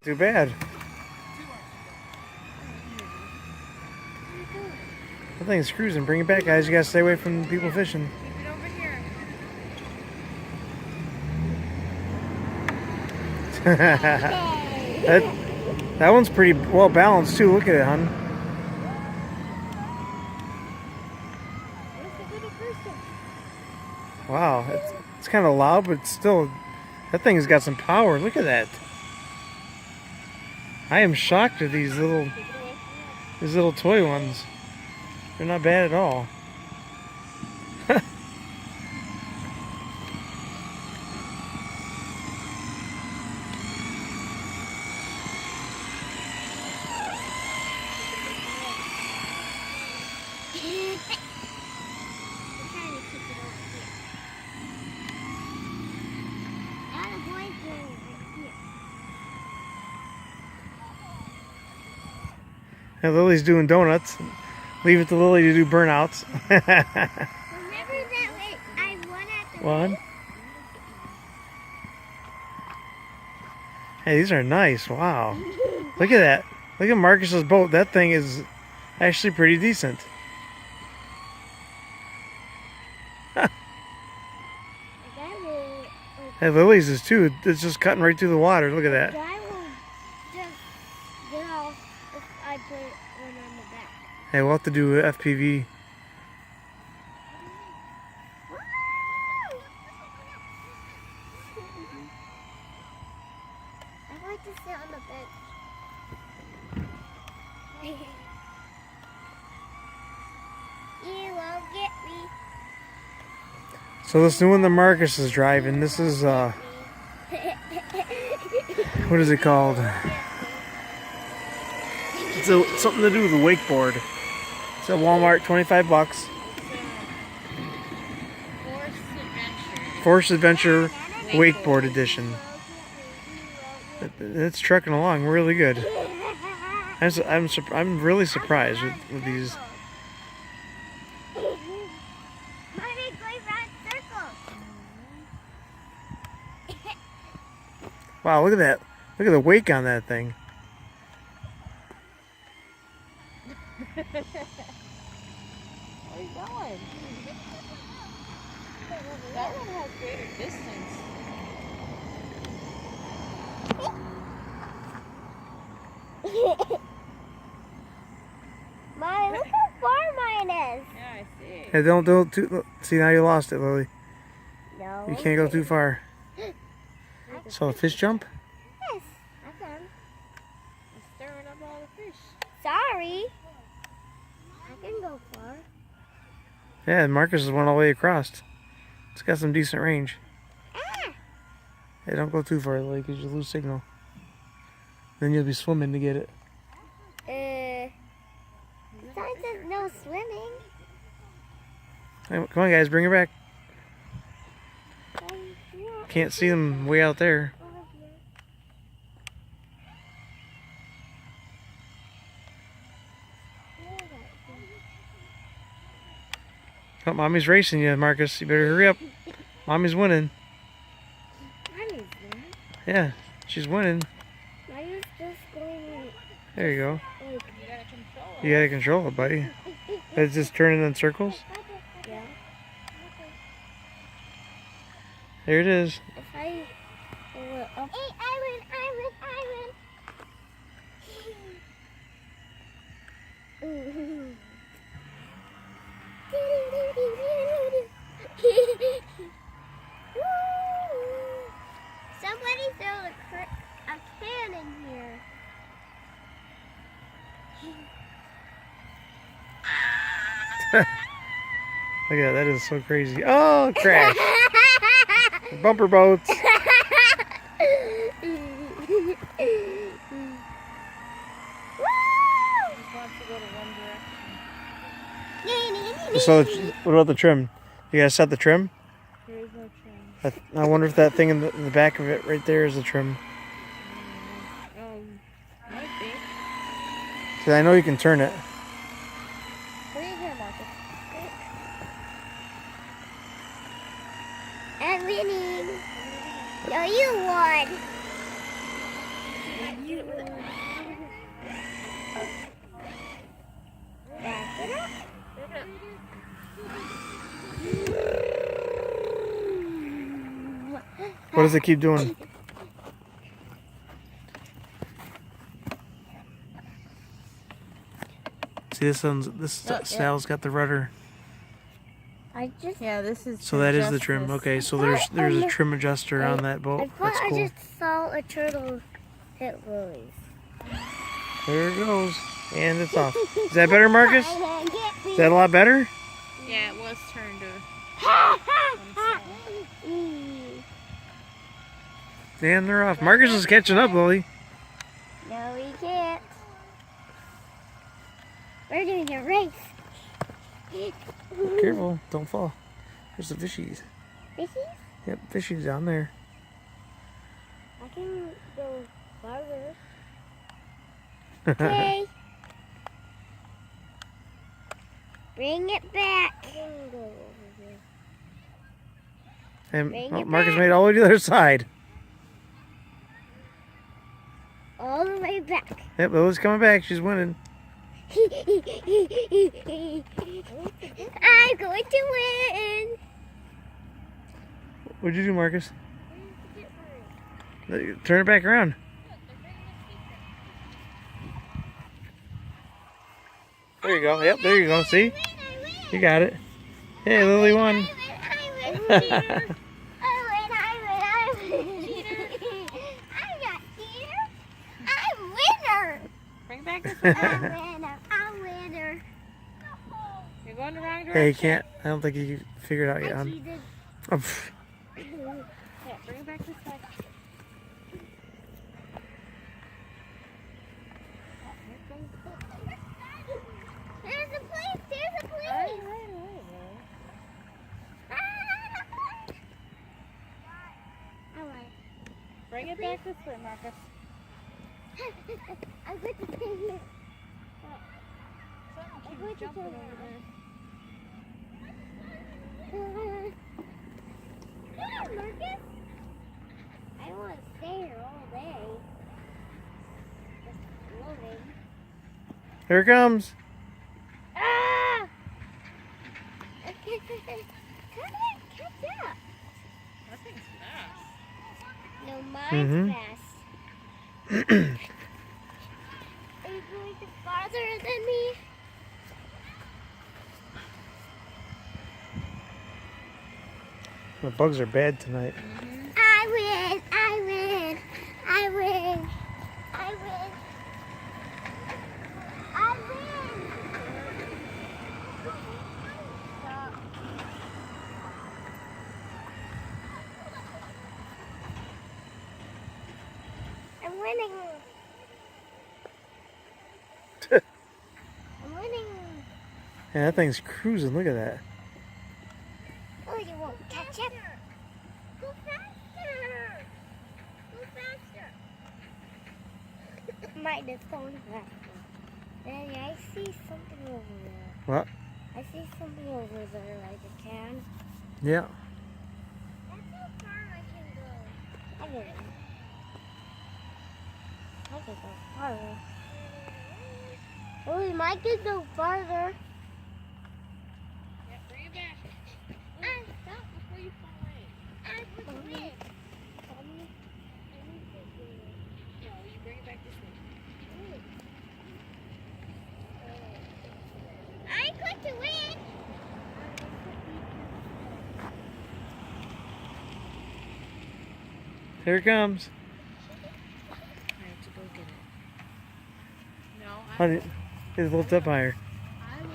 Too bad. That thing's cruising. Bring it back, guys. You gotta stay away from people fishing. Keep it over here. that one's pretty well balanced too. Look at it, hon. Wow, it's kind of loud, but still, that thing's got some power. Look at that. I am shocked at these little toy ones. They're not bad at all. And Lily's doing donuts. Leave it to Lily to do burnouts. Remember that I won at the One. Hey, these are nice. Wow. Look at that. Look at Marcus's boat. That thing is actually pretty decent. Hey, Lily's is too. It's just cutting right through the water. Look at that. I will just get off if I put one on the back. Hey, we'll have to do FPV. I like to sit on the bench. You won't get me. So this new one that Marcus is driving, this is what is it called? It's something to do with a wakeboard. It's at Walmart, 25 bucks. Force Adventure Wakeboard Edition. It's trucking along really good. I'm really surprised with these. Wow, look at that. Look at the wake on that thing. Where are you going? That one has greater distance. Mommy, look how far mine is. Yeah, I see. Hey, don't see, now you lost it, Lily. No. You can't go too far. So a fish jump? Yes, I can. It's stirring up all the fish. Sorry. I can go far. Yeah, Marcus is one all the way across. It's got some decent range. Ah. Hey, don't go too far, Lily, because you lose signal. Then you'll be swimming to get it. Besides, there's no swimming. Hey, come on, guys, bring her back. Can't see them way out there. Oh, Mommy's racing you, Marcus. You better hurry up. Mommy's winning. Mommy's winning. Yeah, she's winning. Mommy's just going There you go. like... You gotta control it, buddy. It's just turning in circles. Yeah. There it is. If I go up... Hey, I win! Somebody throw a can in here. Look at that. That is so crazy. Oh, crash. Bumper boats. Just wants to go to one direction. Nee, nee, nee. So what about the trim? You gotta set the trim? There is no trim. I wonder if that thing in the back of it right there is the trim. Might be. Cause I know you can turn it. Bring it here, Marcus. I'm winning. No, you won. Back it up. What does it keep doing? See, this saddle's got the rudder. Yeah, this is. So that is the trim. Okay, so there's a trim adjuster on that boat. I thought That's cool. I just saw a turtle hit Lily's. There it goes. And it's off. Is that better, Marcus? Is that a lot better? Yeah, it was turned to. And they're off. Marcus is catching up, Lily. No, we can't. We're doing a race. Careful, don't fall. There's the fishies. Fishies? Yep, fishies down there. I can go farther. Okay. Bring it back. I can go over here. And Bring oh, it Marcus back. made it all the way to the other side. All the way back. Yep, Lily's coming back. She's winning. I'm going to win. What'd you do, Marcus? Turn it back around. There you go. Yep, there you go. See? You got it. Hey, Lily won. I win. I'm not cheater. I'm winner. Bring back this one. I'm winner. You're going the wrong direction. Hey, you can't. I don't think you figured it out yet. I hon. cheated. Oh, pff. Yeah, bring it back this way. There's a police. There's a police. I want it. Bring it back this way, Marcus. I'm going to take it. I'm going to Jumping take over there. it. Come on, Marcus. I don't want to stay here all day. Just floating. Here it comes. Ah! How did I catch up? That thing's fast. No, mine's Mhm. fast. Are you going to farther than me? The bugs are bad tonight. I win! I win! I win! I win! I win! Stop. I'm winning! I'm winning! Yeah, that thing's cruising. Look at that. Oh, you won't catch up. Go faster! Go faster! Mine is going faster. Daddy, I see something over there. What? I see something over there, like a can. Yeah. That's how far I can go. I can go farther. Oh, mine can go farther. Yeah, bring it back. Stop before you fall in. I put the wind. No, you bring it back this way. I got to win. Here it comes. I have to go get it. No, How did it lift up higher? I will.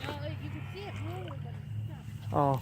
No, you can see it moving, but it's stuck. Oh.